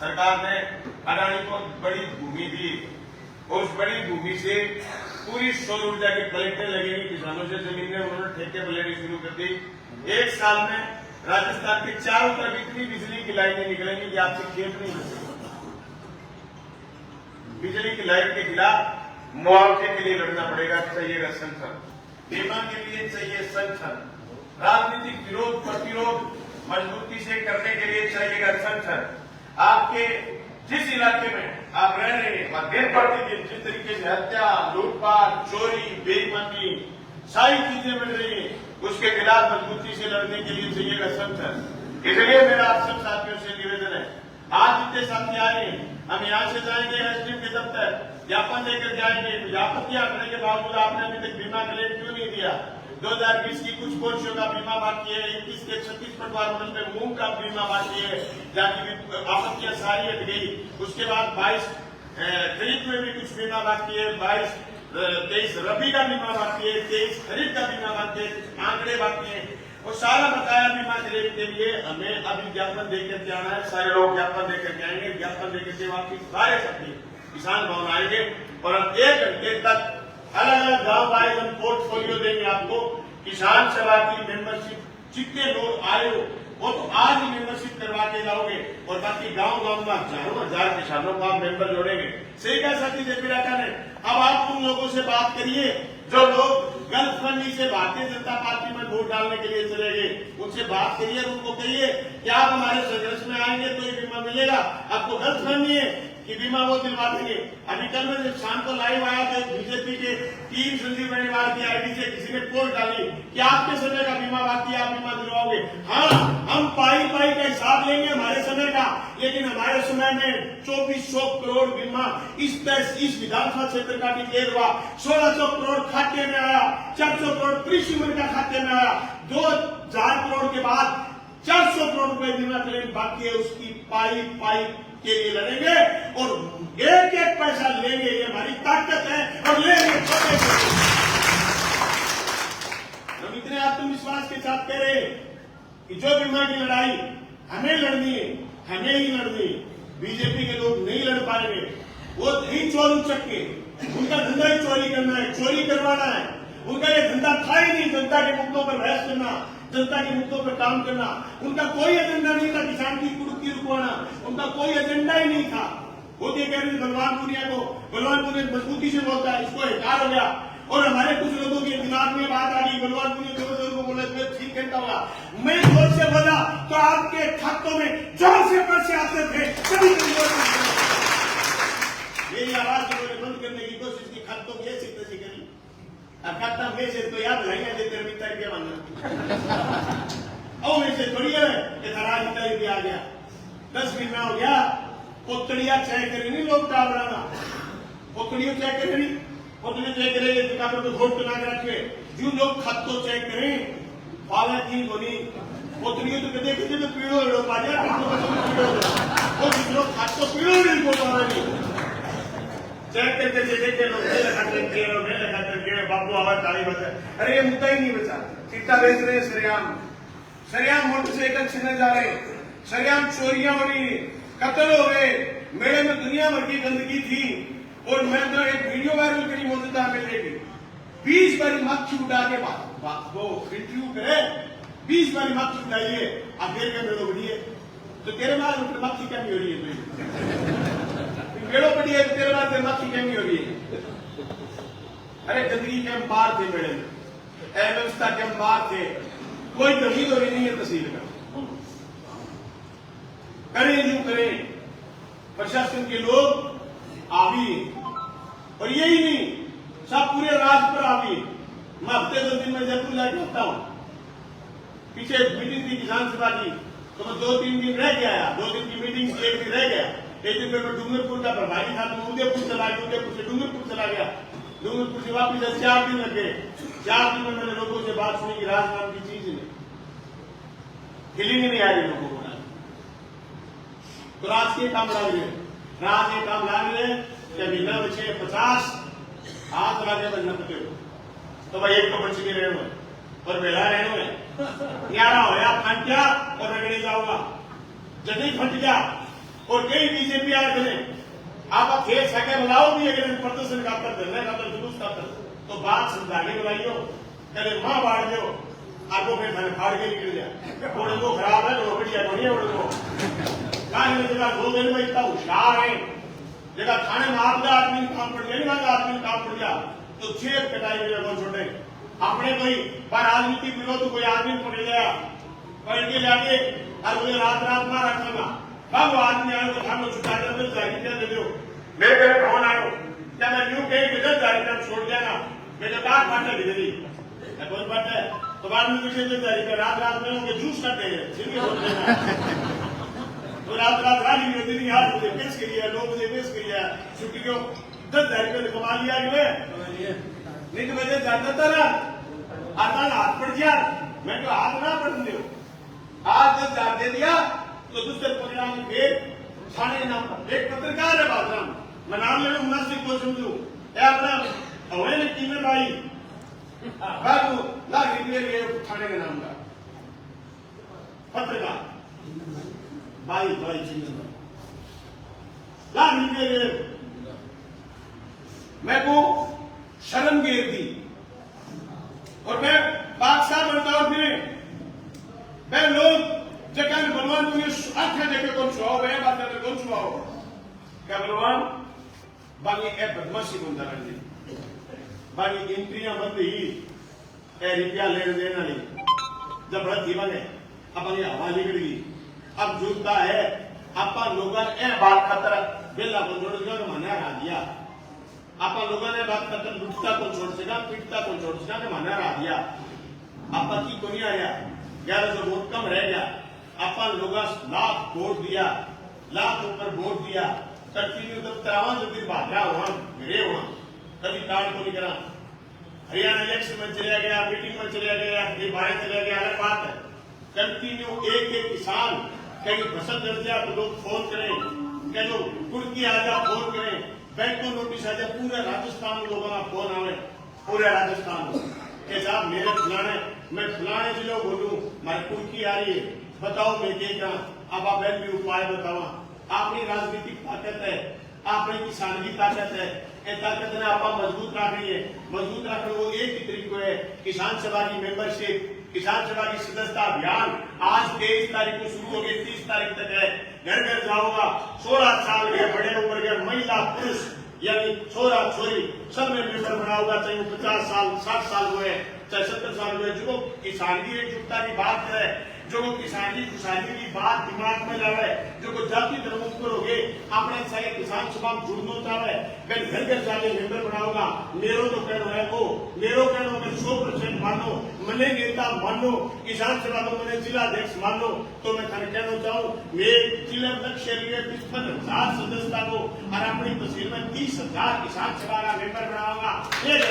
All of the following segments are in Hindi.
सरकार ने अडानी को बड़ी भूमि दी और उस बड़ी भूमि से पूरी सौर ऊर्जा की प्लेटें लगेंगी, किसानों से जमीन में उन्होंने ठेके पर लेनी शुरू कर दी। एक साल में राजस्थान के चारों तरफ इतनी बिजली की लाइनें निकलेंगी कि आपसे खेत नहीं मिलेगा। बिजली की लाइन के खिलाफ मुआवजे के लिए लड़ना पड़ेगा, चाहिएगा संगठन, बीमा के लिए चाहिए संगठन, राजनीतिक विरोध प्रतिरोध मजबूती से करने के लिए चाहिएगा संगठन। आपके जिस इलाके में आप रह रहे हैं दिन प्रतिदिन जिस तरीके से हत्या, लूटपाट, चोरी, बेईमानी सारी चीजें मिल रही है, उसके खिलाफ मजबूती से लड़ने के लिए चाहिएगा संगठन। इसलिए मेरा आप सब साथियों से निवेदन है, आज जितने साथी आए हम यहाँ से जाएंगे एसडीएम के दफ्तर, ज्ञापन लेकर जाएंगे। आपत्तियां करने के बावजूद आपने अभी तक बीमा क्लेम क्यों नहीं दिया? 2020 की कुछ पोर्शों का बीमा बाकी है, 21 के 36 पटवार मंडल में मूंग का बीमा बाकी है, जहाँ की आपत्तियां सारी हट गई। उसके बाद 22 खरीफ में भी कुछ बीमा बाकी है, 22-23 रबी का बीमा बाकी है, 23 खरीफ का बीमा बाकी है, आंकड़े बाकी है। वो सारा बकाया बीमा क्लेम के लिए हमें अभी ज्ञापन देकर के आना है। सारे लोग ज्ञापन देकर के आएंगे, ज्ञापन देकर के वापस सारे साथी किसान भवन आएंगे और हम 1 घंटे तक अलग अलग गांव वाइज हम पोर्टफोलियो देंगे आपको। किसान सभा की मेंबरशिप जितने लोग आए हो वो तो आज ही मेंबरशिप करवा के जाओगे और बाकी गांव गांव में हजारों हजार किसानों को आप मेंबर जोड़ेंगे। सही कहा साथी जेपी राठा ने। अब आप उन लोगों से बात करिए जो लोग गलतफहमी से भारतीय जनता पार्टी में वोट डालने के लिए चले गए, उनसे बात करिए, उनको कहिए कि आप हमारे संघर्ष में आएंगे तो ये बीमा मिलेगा। आपको गलतफहमी है कि बीमा वो दिलवा देंगे। अभी कल मैं जब शाम को लाइव आया तो बीजेपी के 3 संजीव बेनीवाल की आईडी से किसी ने पोस्ट डाली कि आपके समय का बीमा बाकी है, आप बीमा दिलवाओगे। हाँ, हम पाई पाई का हिसाब लेंगे हमारे समय का, लेकिन हमारे समय में 2400 करोड़ बीमा इस विधानसभा क्षेत्र का डिक्लेयर हुआ, 1600 करोड़ खाते में आया, 400 करोड़ कृषि मंत्री का खाते में आया, 2000 करोड़ के बाद 400 करोड़ रुपए बीमा क्लेम बाकी है। उसकी पाई पाई के लिए लड़ेंगे और एक एक पैसा लेंगे, ये हमारी ताकत है और लेंगे। हम इतने आत्मविश्वास के साथ कह रहे हैं कि जो बीमा की लड़ाई हमें लड़नी है, हमें ही लड़नी है। बीजेपी के लोग नहीं लड़ पाएंगे, वो नहीं चोर उचक्के, उनका धंधा ही चोरी करना है, चोरी करवाना है। उनका ये धंधा था ही नहीं जनता के मुद्दों पर बहस करना, जनता के मुद्दों पर काम करना। उनका कोई एजेंडा नहीं था किसान की कुर्की रुकवाना, उनका कोई एजेंडा ही नहीं था। वो ये कह रहे थे बलवान पुनिया मजबूती से बोलता है, इसको हिकार हो गया। और हमारे कुछ लोगों के दिमाग में बात आ गई, बलवान पुनिया जोर को बोला ठीक कहता होगा। मैं जोर से बोला तो आपके खातों में जोर से पैसे आते थे, कभी मेरी आवाज उन्होंने बंद करने की कोशिश की, खातों में ऐसी तैसी करी। खाता में से तो याद है देते मिलता है क्या मानना और ऐसे थोड़ी है कि धरा मिलता ही आ गया। 10 महीना हो गया, पोतड़िया चेक करे नहीं लोग का बनाना, पोतड़ियों चेक करे नहीं, पोतड़ियों चेक करे दुकानों पे घोट बना के रखे। जो लोग खातों चेक करें पाला की बोली पोतड़ियों तो कहते हैं तो पीड़ो लोग आ जाए और जिस लोग खातों पीड़ो नहीं को पाना चेक करते देखे लोग बाबू आवाज ताली बचा। अरे ये मुद्दा ही नहीं बचा, चिट्टा बेच रहे हैं सरेआम, सरेआम मोटरसाइकिल छीने जा रहे, सरेआम चोरियां हो रही, कत्ल हो गए। मेले में दुनिया भर की गंदगी थी और मैं तो एक वीडियो वायरल करी मौजूदा मिलने की, 20 बारी मक्खी उड़ा के वो इंटरव्यू करे, 20 बारी मक्खी उठाइए आप देर के मेड़ो बढ़िए तो तेरे बाद मक्खी कमी हो रही है, मेड़ो बढ़िए तो तेरे बाद मक्खी कमी हो रही है। अरे गंदगी के अंबार थे मेले में, अव्यवस्था के अंबार थे, कोई तहसील हो रही नहीं है तहसील का। करें जो करें प्रशासन के लोग आवी और यही नहीं सब पूरे राज्य पर आवी। मैं हफ्ते 2 दिन में जयपुर जाके होता हूं, पीछे मीटिंग थी किसान सभा की तो मैं 2-3 दिन रह गया, 2 दिन की मीटिंग 1 दिन रह गया। एक दिन में मैं डूंगरपुर का प्रभारी था तो उदयपुर चला गया, उदयपुर से डूंगरपुर चला गया, डूंगरपुर से वापिस 4 दिन लगे। 4 दिन में मैंने लोगों से बात सुनी कि राज नाम की चीज नहीं, फीलिंग नहीं आ रही लोगों को। तो राज के काम लाग रहे, राज ये काम लाग रहे कि अभी न बचे 50 हाथ लागे बन न पते तो भाई एक तो बच के रहे हुए और बेला रहे हुए 11 हो या फंटिया और रगड़े जाऊंगा जल्दी फट गया और कई बीजेपी आगे आप खेल सके बुलाओ भी अगर प्रदर्शन का कर धरना का तो जुलूस का कर तो बात समझाने बुलाइयो कहे मां बाढ़ दो आपको फिर मैंने फाड़ के निकल गया थोड़े को खराब है तो बढ़िया बढ़िया उड़ को कहा जगह 2 दिन में इतना होशियार है जगह खाने में आपका आदमी काम पड़ गया वाला आदमी काम पड़ गया तो छेद कटाई में लगो छोटे अपने कोई पर राजनीतिक विरोध कोई आदमी पड़ गया पढ़ के जाके और मुझे रात रात मार रखना कब आदमी आयो तो हम छुटा कर मिल जाएगी क्या दे दो मेरे घर फोन आयो क्या मैं यूं कहीं किधर जाएगी तब छोड़ देना मेरे बात बांटने की जरी कौन बात है तो बाद में किसी दिन जाएगी रात रात में उनके जूस करते हैं जिनके छोड़ देना तो रात रात रानी में दिन यार मुझे पेश करिए लोग मुझे पेश करिए छुट्टी को 10 तारीख को कमा लिया नहीं तो मुझे जानता था ना आता हाथ पड़ गया मैं तो हाथ ना पड़ने दो हाथ 10,000 दे दिया तो दूसरे परिणाम फिर थाने के नाम पर एक पत्रकार है बात मैं नाम ले लू मुनासिब को समझू अपना अवैध ने टीमें भाई बाबू लाख रुपये लिए थाने के नाम का पत्रकार भाई भाई चिन्ह लाख रुपये लिए मैं को शर्म गिर दी और मैं बादशाह बनता हूं फिर मैं लोग जगह बलवान तुम्हें आख्या जगह कौन छुआओ है बात करते कौन छुआओ क्या बलवान बाकी ए बदमाशी कौन दरा जी बाकी इंद्रियां बंद ही ए रुपया लेने देना नहीं जब बड़ा जीवन है अब ये हवा निकल गई अब जुटता है आपा लोगों ने बात खतर बेला को जोड़ दिया तो मना रहा दिया आपा लोगों ने बात खतर लुटता को छोड़ सका पीटता को छोड़ सका तो मना रहा दिया आपा की कोई आया 1100 वोट कम रह गया अपन लोग लाख वोट दिया लाख ऊपर वोट दिया कंटिन्यू तब 53 दिन भागा वहां मेरे वहां कभी कार्ड को नहीं करा हरियाणा इलेक्शन में चला गया मीटिंग में चला गया ये बाहर चला गया अलग बात है कंटिन्यू एक किसान कहीं फसल डर गया तो लोग फोन करें कहीं जो कुर्की आ जा फोन करें बैंक को नोटिस आ जाए पूरे राजस्थान में लोगों का फोन आवे पूरे राजस्थान में कि साहब मेरे फलाने मैं फलाने जिलों बोलूं मारी कुर्की आ रही है बताओ मैं क्या अब आप भी उपाय बताओ अपनी राजनीतिक ताकत है अपनी किसान की ताकत है ये ताकत ने आप मजबूत रखनी है मजबूत रखने वो एक ही तरीको है किसान सभा की मेंबरशिप किसान सभा की सदस्यता अभियान आज 23 तारीख को शुरू हो गई 30 तारीख तक है घर घर जाऊंगा 16 साल के बड़े उम्र के महिला पुरुष यानी छोरा छोरी सब में मेंबर बना होगा चाहे वो 50 साल 60 साल हुए चाहे 70 साल हुए जो किसान की एकजुटता की बात करे जो किसानी खुशहाली की बात दिमाग में लावे जो को जाति धर्म ऊपर हो गए अपने सारे किसान सभा जुड़ना चाहे मैं घर घर जाके मेंबर बनाऊंगा मेरो तो कहना है वो मेरो कहना मैं 100% मानो मैंने नेता मानो किसान सभा को मैंने जिला अध्यक्ष मानो तो मैं थाने कहना चाहूँ मेरे जिला अध्यक्ष के लिए 55,000 सदस्यता को और अपनी तहसील में 30,000 किसान सभा का मेंबर बनाऊंगा एक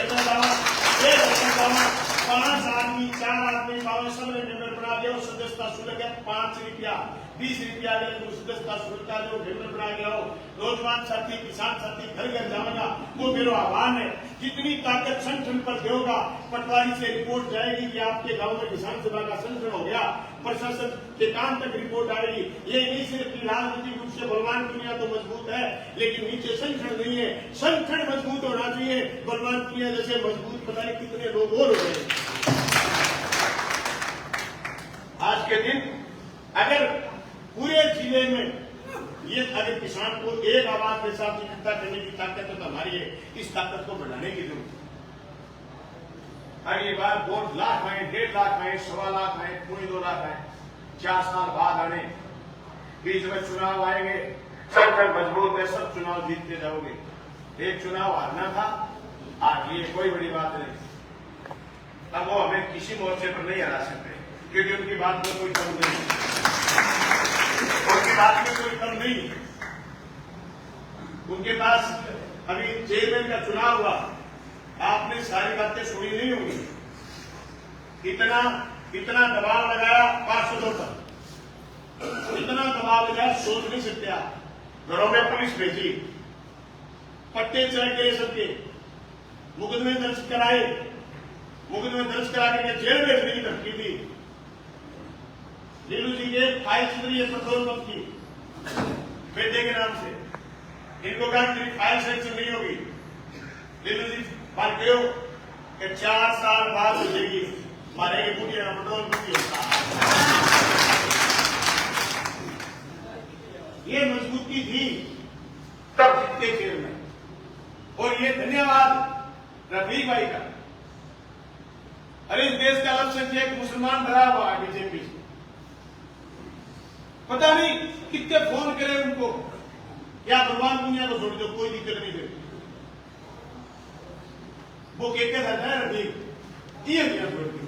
5 आदमी 4 आदमी सब ने मेंबर बना दिया सदस्यता शुल्क है 5 रुपया 20 रुपया अगर सदस्यता शुल्क का जो मेंबर बना गया हो नौजवान साथी किसान साथी घर घर जाएगा वो मेरा आह्वान है जितनी ताकत संगठन पर देगा पटवारी से रिपोर्ट जाएगी कि आपके गांव में किसान सभा का संगठन हो गया प्रशासन के काम तक रिपोर्ट आएगी ये नहीं सिर्फ कि राजनीतिक रूप से बलवान दुनिया तो मजबूत है लेकिन नीचे संगठन नहीं है संगठन मजबूत होना चाहिए बलवान दुनिया जैसे मजबूत पता नहीं कितने लोग और हो गए आज के दिन अगर पूरे जिले में ये अगर किसान को एक आवाज के साथ इकट्ठा करने की ताकत तो हमारी है इस ताकत को बढ़ाने की जरूरत है अगली बार 2 लाख आए 1.5 लाख आए 1.25 लाख आए 2.5 लाख आए 4 साल बाद आने बीच में चुनाव आएंगे संगठन मजबूत है सब चुनाव जीतते जाओगे एक चुनाव हारना था आज ये कोई बड़ी बात नहीं अब वो हमें किसी मोर्चे पर नहीं हरा सकते क्योंकि उनकी बात में कोई कम नहीं उनकी बात में कोई कम नहीं उनके पास अभी चेयरमैन का चुनाव हुआ आपने सारी बातें सुनी नहीं होंगी इतना दबाव लगाया पार्षदों पर इतना दबाव लगाया सोच नहीं सकते आप घरों में पुलिस भेजी पट्टे चढ़ गए सबके मुकदमे दर्ज कराए मुकदमे दर्ज करा करके जेल भेजने की धमकी दी लीलू जी के फाइल चल रही है पेट्रोल पंप की बेटे के नाम से, इनको कहा तेरी फाइल सेंक्शन नहीं होगी, लेकिन जी बात क्यों कि 4 साल बाद हो जाएगी, मारेगी कुटिया पेट्रोल कुटी होता। ये मजबूती थी तब जितने खेल में, और ये धन्यवाद रफीक भाई का। अरे इस देश का अल्पसंख्यक मुसलमान भरा हुआ है बीजेपी से, पता नहीं कितने फोन करे उनको, या भगवान दुनिया को छोड़ दो, कोई दिक्कत नहीं देती। वो कहते रहता है रफीक ये दुनिया छोड़ दी,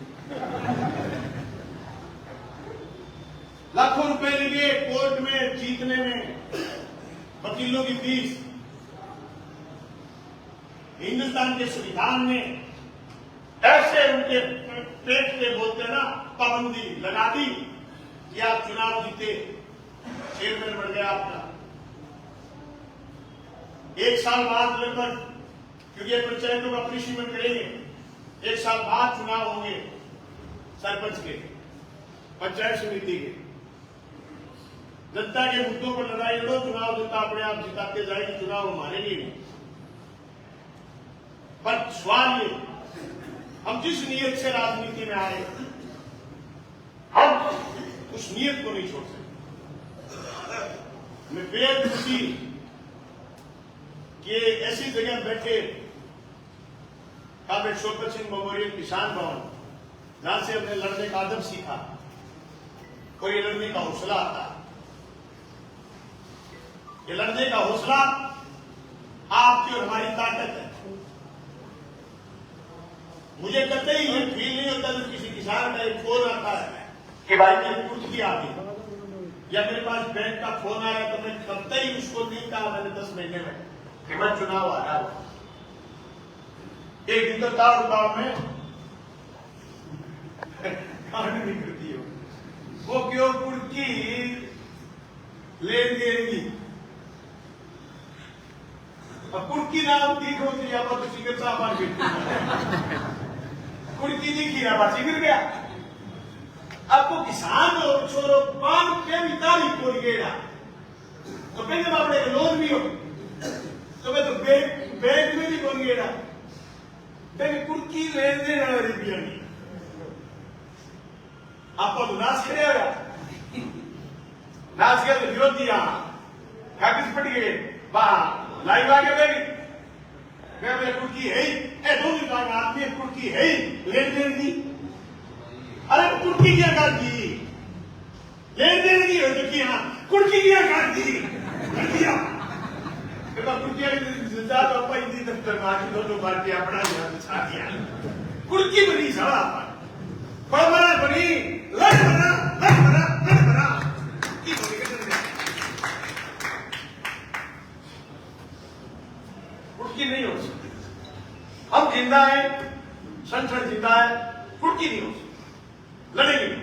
लाखों रुपए लगे कोर्ट में जीतने में, वकीलों की फीस, हिंदुस्तान के संविधान ने ऐसे उनके पेट पे बोलते ना पाबंदी लगा दी कि आप चुनाव जीते, चेयरमैन बन गया आपका। 1 साल बाद लगभग, क्योंकि पंचायतों का कृषिमन करेंगे, 1 साल बाद चुनाव होंगे सरपंच के, पंचायत समिति के। जनता के मुद्दों पर लड़ाई लड़ो, चुनाव जनता अपने आप जिताते जाएगी, चुनाव हमारे लिए नहीं। पर सवाल ये, हम जिस नियत से राजनीति में आए, हम उस नियत को नहीं छोड़ सकते। मैं बेहद खुशी कि ऐसी जगह बैठे काबिल शौकत सिंह मेमोरियल किसान भवन, जहां से हमने लड़ने का अदब सीखा और ये लड़ने का हौसला आता है। ये लड़ने का हौसला आपकी और हमारी ताकत है। मुझे कतई ये फील नहीं होता जब किसी किसान का एक फोन आता है कि भाई मेरी कुर्की आ गई, या मेरे पास बैंक का फोन आया, तो मैं कतई उसको नहीं कहा मैंने 10 महीने में कि मैं चुनाव आ रहा हूं। एक दिन तो तार उतार में कहानी नहीं करती हो, वो क्यों कुर्की लेन देंगी, अब कुर्की नाम ठीक होती है, तो सिगर साहब कुर्की दिखी ना बात गिर गया। आपको किसान और छोरो 5 रुपये भी तारीख को गया, तो पहले बापड़े लोन भी हो, तो मैं तो बैंक में भी बोल गया, कुर्की लेन देन रुपया नहीं, आपको तो नाश करे हो, नाश किया तो विरोध दिया, कागज पट गए, वाह लाइव आ गया बेबी, मेरे कुर्की है ही, 2 दिन बाद आदमी कुर्की है ही, लेन देन की, अरे कुर्की क्या कर दी, लेन देन की हो तो की, हाँ कुर्की क्या कर दी, कर दिया कुर्किया हिंदी दफ्तर में दोनों पार्टी अपना बिछा दिया, कुर्की बनी सड़ा बड़ा बनी, लड़ बना कुर्की नहीं हो सकती। हम जिंदा है, संसद जिंदा है, कुर्की नहीं हो सकती, लड़ेंगे।